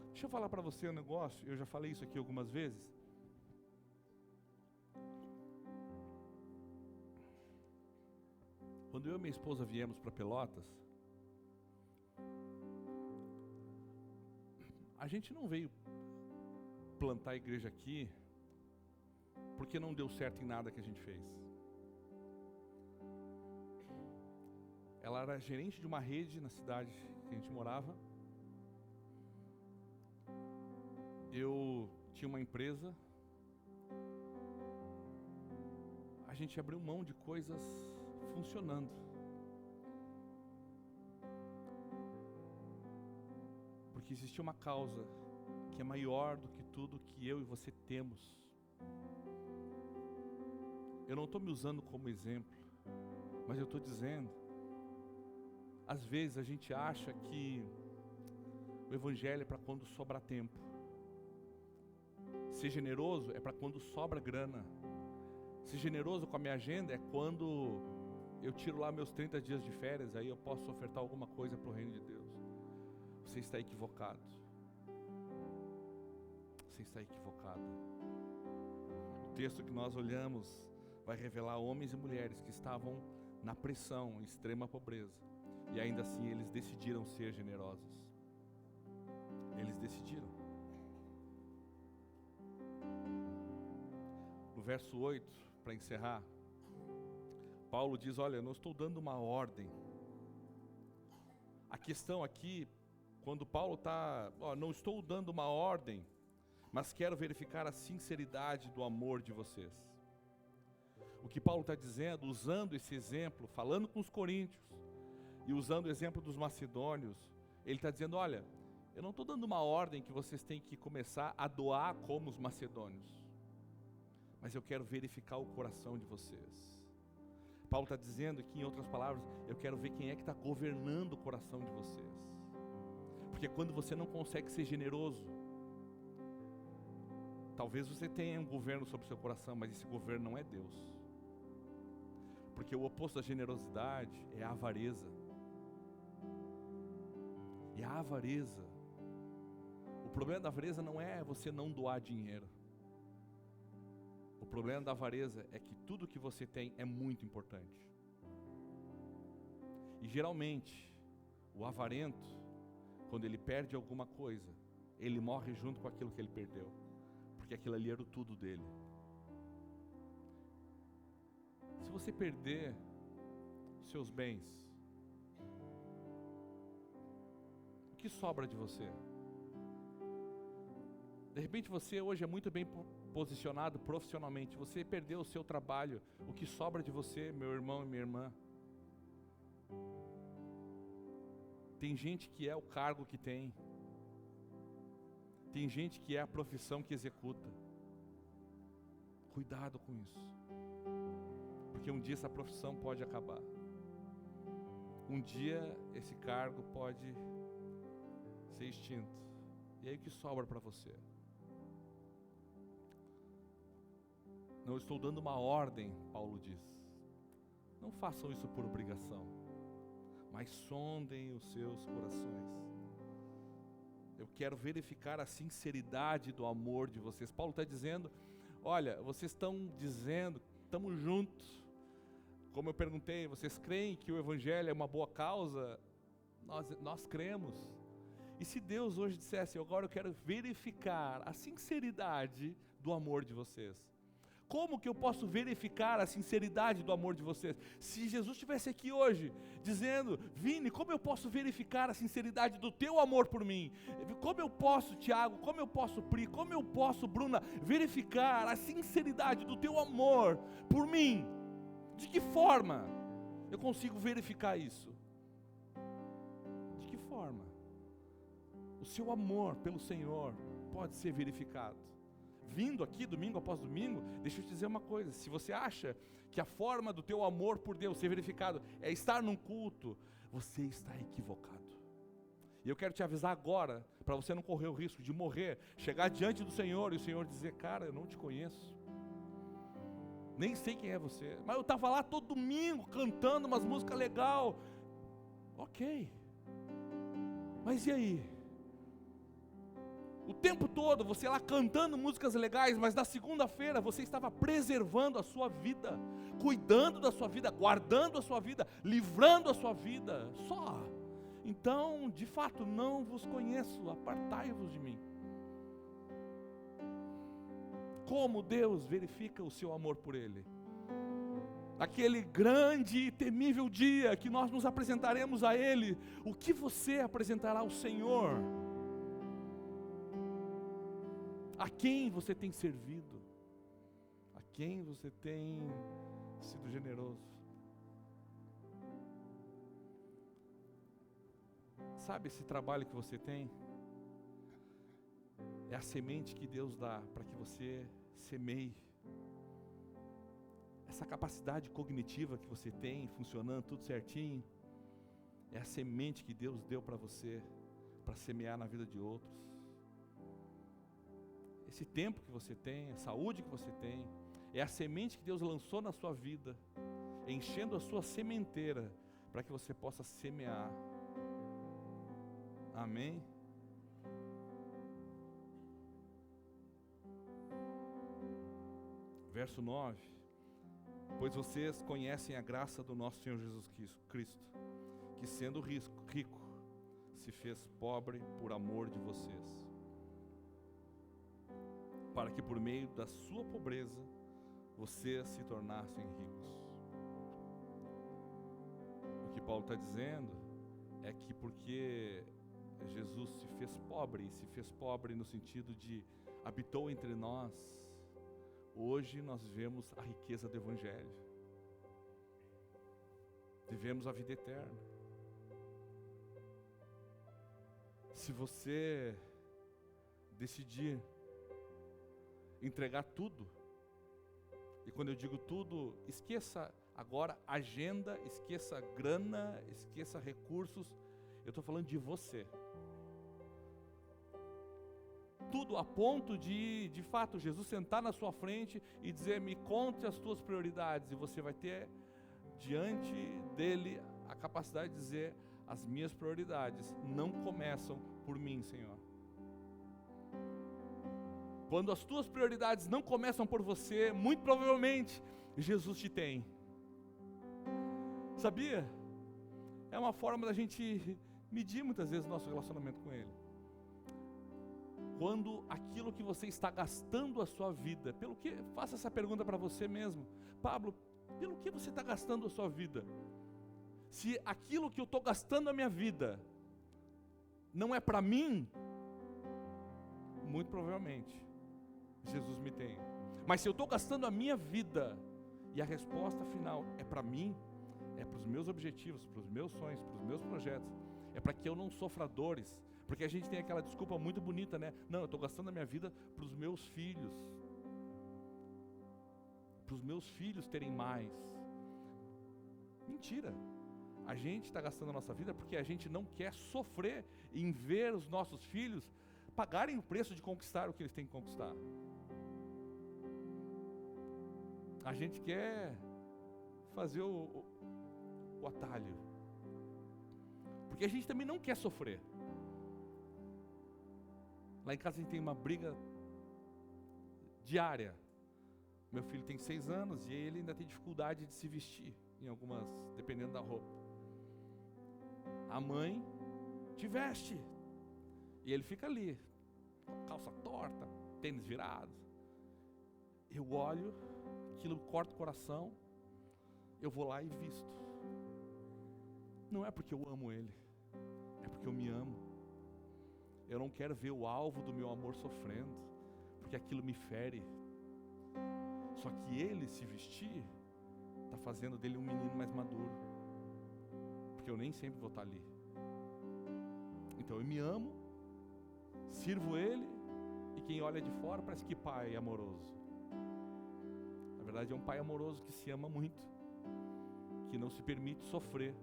Deixa eu falar para você um negócio, eu já falei isso aqui algumas vezes. Quando eu e minha esposa viemos para Pelotas, a gente não veio plantar a igreja aqui porque não deu certo em nada que a gente fez. Ela era gerente de uma rede na cidade que a gente morava. Eu tinha uma empresa. A gente abriu mão de coisas funcionando. Porque existia uma causa que é maior do que tudo que eu e você temos. Eu não estou me usando como exemplo, mas eu estou dizendo, às vezes a gente acha que o evangelho é para quando sobra tempo. Ser generoso é para quando sobra grana. Ser generoso com a minha agenda é quando eu tiro lá meus 30 dias de férias, aí eu posso ofertar alguma coisa para o reino de Deus. Você está equivocado. Você está equivocado. O texto que nós olhamos vai revelar homens e mulheres que estavam na pressão, em extrema pobreza. E ainda assim eles decidiram ser generosos. Eles decidiram. No verso 8, para encerrar, Paulo diz, olha, eu não estou dando uma ordem. A questão aqui, quando Paulo está, não estou dando uma ordem, mas quero verificar a sinceridade do amor de vocês. O que Paulo está dizendo, usando esse exemplo, falando com os coríntios, e usando o exemplo dos macedônios, ele está dizendo, olha, eu não estou dando uma ordem que vocês têm que começar a doar como os macedônios, mas eu quero verificar o coração de vocês. Paulo está dizendo que, em outras palavras, eu quero ver quem é que está governando o coração de vocês. Porque quando você não consegue ser generoso, talvez você tenha um governo sobre o seu coração, mas esse governo não é Deus. Porque o oposto da generosidade é a avareza. E a avareza, o problema da avareza não é você não doar dinheiro. O problema da avareza é que tudo que você tem é muito importante. E geralmente, o avarento, quando ele perde alguma coisa, ele morre junto com aquilo que ele perdeu. Porque aquilo ali era o tudo dele. Se você perder os seus bens, o que sobra de você? De repente você hoje é muito bem posicionado profissionalmente, você perdeu o seu trabalho, o que sobra de você, meu irmão e minha irmã? Tem gente que é o cargo que tem gente que é a profissão que executa. Cuidado com isso, porque um dia essa profissão pode acabar, um dia esse cargo pode ser extinto, e aí o que sobra para você? Não estou dando uma ordem, Paulo diz, não façam isso por obrigação, mas sondem os seus corações. Eu quero verificar a sinceridade do amor de vocês. Paulo está dizendo, olha, vocês estão dizendo, estamos juntos. Como eu perguntei, vocês creem que o Evangelho é uma boa causa? Nós cremos. E se Deus hoje dissesse, agora eu quero verificar a sinceridade do amor de vocês. Como que eu posso verificar a sinceridade do amor de vocês? Se Jesus estivesse aqui hoje, dizendo, Vini, como eu posso verificar a sinceridade do teu amor por mim? Como eu posso, Tiago, como eu posso, Pri, como eu posso, Bruna, verificar a sinceridade do teu amor por mim? De que forma eu consigo verificar isso? De que forma? O seu amor pelo Senhor pode ser verificado. Vindo aqui domingo após domingo, deixa eu te dizer uma coisa, se você acha que a forma do teu amor por Deus ser verificado é estar num culto, você está equivocado. E eu quero te avisar agora, para você não correr o risco de morrer, chegar diante do Senhor e o Senhor dizer, cara, eu não te conheço, nem sei quem é você, mas eu estava lá todo domingo cantando umas músicas legais, ok, mas e aí? O tempo todo você lá cantando músicas legais, mas na segunda-feira você estava preservando a sua vida, cuidando da sua vida, guardando a sua vida, livrando a sua vida, só. Então, de fato, não vos conheço, apartai-vos de mim. Como Deus verifica o seu amor por Ele? Aquele grande e temível dia que nós nos apresentaremos a Ele, o que você apresentará ao Senhor? A quem você tem servido? A quem você tem sido generoso? Sabe esse trabalho que você tem? É a semente que Deus dá para que você semeie. Essa capacidade cognitiva que você tem, funcionando tudo certinho, é a semente que Deus deu para você, para semear na vida de outros. Esse tempo que você tem, a saúde que você tem, é a semente que Deus lançou na sua vida, enchendo a sua sementeira, para que você possa semear. Amém? Verso 9. Pois vocês conhecem a graça do nosso Senhor Jesus Cristo, que sendo rico, se fez pobre por amor de vocês, para que por meio da sua pobreza, vocês se tornassem ricos. O que Paulo está dizendo é que porque Jesus se fez pobre no sentido de habitou entre nós, hoje nós vivemos a riqueza do Evangelho, vivemos a vida eterna. Se você decidir entregar tudo, e quando eu digo tudo, esqueça agora agenda, esqueça grana, esqueça recursos, eu estou falando de você. Tudo a ponto de fato, Jesus sentar na sua frente e dizer, me conte as tuas prioridades, e você vai ter diante dele a capacidade de dizer, as minhas prioridades não começam por mim, Senhor. Quando as tuas prioridades não começam por você, muito provavelmente Jesus te tem. Sabia? É uma forma da gente medir muitas vezes o nosso relacionamento com Ele. Quando aquilo que você está gastando a sua vida, pelo que, faça essa pergunta para você mesmo. Pablo, Pelo que você está gastando a sua vida? Se aquilo que eu estou gastando a minha vida não é para mim, muito provavelmente Jesus me tem. Mas se eu estou gastando a minha vida e a resposta final é para mim, é para os meus objetivos, para os meus sonhos, para os meus projetos, é para que eu não sofra dores, porque a gente tem aquela desculpa muito bonita, né? Não, eu estou gastando a minha vida para os meus filhos terem mais. Mentira. A gente está gastando a nossa vida porque a gente não quer sofrer em ver os nossos filhos pagarem o preço de conquistar o que eles têm que conquistar. A gente quer fazer o atalho, porque a gente também não quer sofrer. Lá em casa a gente tem uma briga diária. Meu filho tem 6 anos e ele ainda tem dificuldade de se vestir em algumas, dependendo da roupa. A mãe te veste e ele fica ali, calça torta, tênis virado. Eu olho, aquilo corta o coração, eu vou lá e visto. Não é porque eu amo ele, é porque eu me amo. Eu não quero ver o alvo do meu amor sofrendo, porque aquilo me fere. Só que ele se vestir está fazendo dele um menino mais maduro, porque eu nem sempre vou estar ali. Então eu me amo, sirvo ele, e quem olha de fora parece que pai amoroso. Na verdade é um pai amoroso que se ama muito, que não se permite sofrer,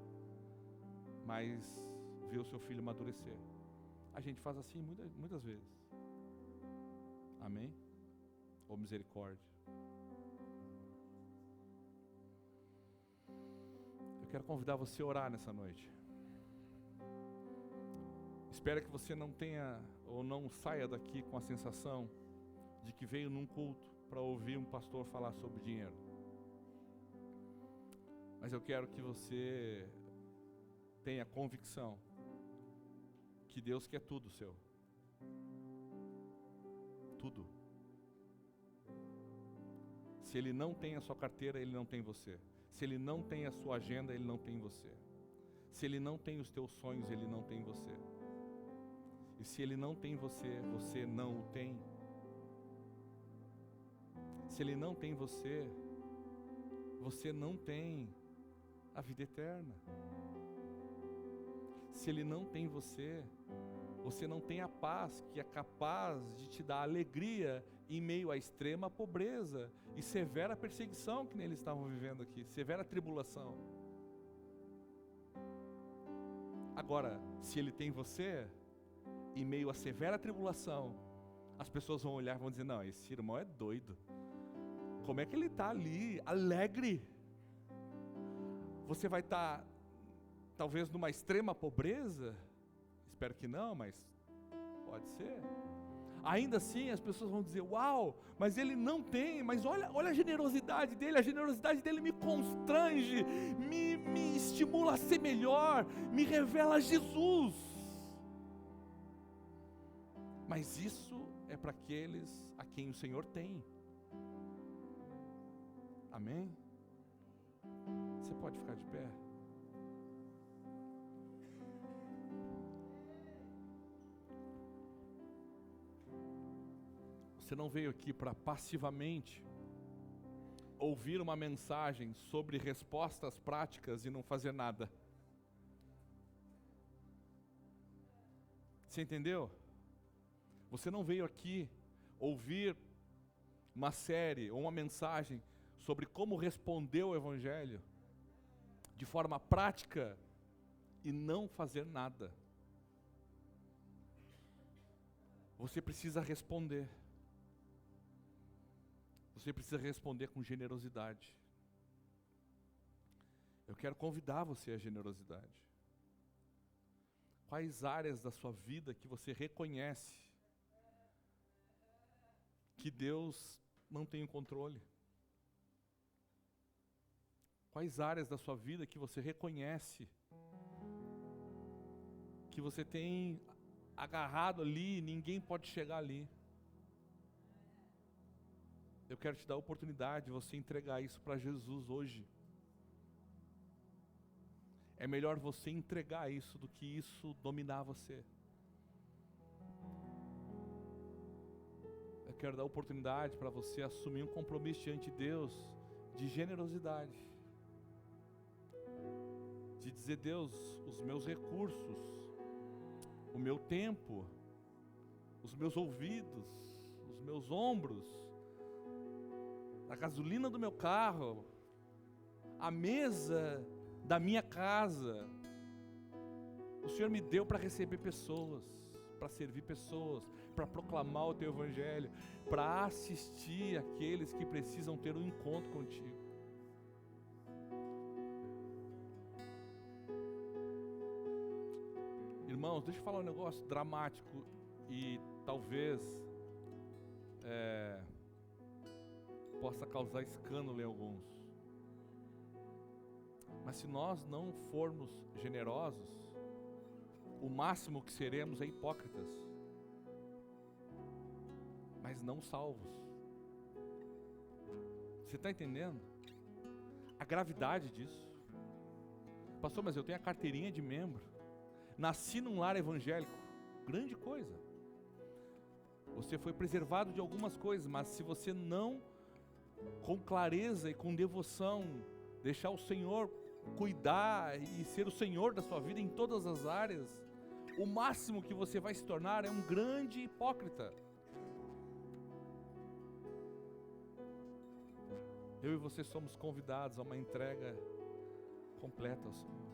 mas vê o seu filho amadurecer. A gente faz assim muitas vezes. Amém? Ou misericórdia. Eu quero convidar você a orar nessa noite. Espero que você não tenha ou não saia daqui com a sensação de que veio num culto para ouvir um pastor falar sobre dinheiro. Mas eu quero que você tenha convicção que Deus quer tudo seu. Tudo. Se Ele não tem a sua carteira, Ele não tem você. Se Ele não tem a sua agenda, Ele não tem você. Se Ele não tem os teus sonhos, Ele não tem você. E se Ele não tem você, você não o tem. Se Ele não tem você, você não tem a vida eterna. Se Ele não tem você, você não tem a paz que é capaz de te dar alegria em meio à extrema pobreza e severa perseguição que eles estavam vivendo aqui, severa tribulação. Agora, se Ele tem você, em meio à severa tribulação, as pessoas vão olhar e vão dizer, não, esse irmão é doido. Como é que ele está ali, alegre? Você vai estar, talvez, numa extrema pobreza? Espero que não, mas pode ser. Ainda assim as pessoas vão dizer, uau, mas ele não tem, mas olha a generosidade dele me constrange, me estimula a ser melhor, me revela Jesus. Mas isso é para aqueles a quem o Senhor tem. Amém? Você pode ficar de pé? Você não veio aqui para passivamente ouvir uma mensagem sobre respostas práticas e não fazer nada. Você entendeu? Você não veio aqui ouvir uma série ou uma mensagem sobre como responder o Evangelho de forma prática e não fazer nada. Você precisa responder. Você precisa responder com generosidade. Eu quero convidar você à generosidade. Quais áreas da sua vida que você reconhece que Deus não tem o controle? Quais áreas da sua vida que você reconhece que você tem agarrado ali e ninguém pode chegar ali? Eu quero te dar a oportunidade de você entregar isso para Jesus hoje. É melhor você entregar isso do que isso dominar você. Eu quero dar a oportunidade para você assumir um compromisso diante de Deus de generosidade. De dizer: Deus, os meus recursos, o meu tempo, os meus ouvidos, os meus ombros, a gasolina do meu carro, a mesa da minha casa, o Senhor me deu para receber pessoas, para servir pessoas, para proclamar o Teu Evangelho, para assistir aqueles que precisam ter um encontro contigo. Irmãos, deixa eu falar um negócio dramático e talvez possa causar escândalo em alguns. Mas se nós não formos generosos, o máximo que seremos é hipócritas, mas não salvos. Você está entendendo a gravidade disso? Pastor, mas eu tenho a carteirinha de membro, nasci num lar evangélico. Grande coisa. Você foi preservado de algumas coisas, mas se você não, com clareza e com devoção, deixar o Senhor cuidar e ser o Senhor da sua vida em todas as áreas, o máximo que você vai se tornar é um grande hipócrita. Eu e você somos convidados a uma entrega completa ao Senhor.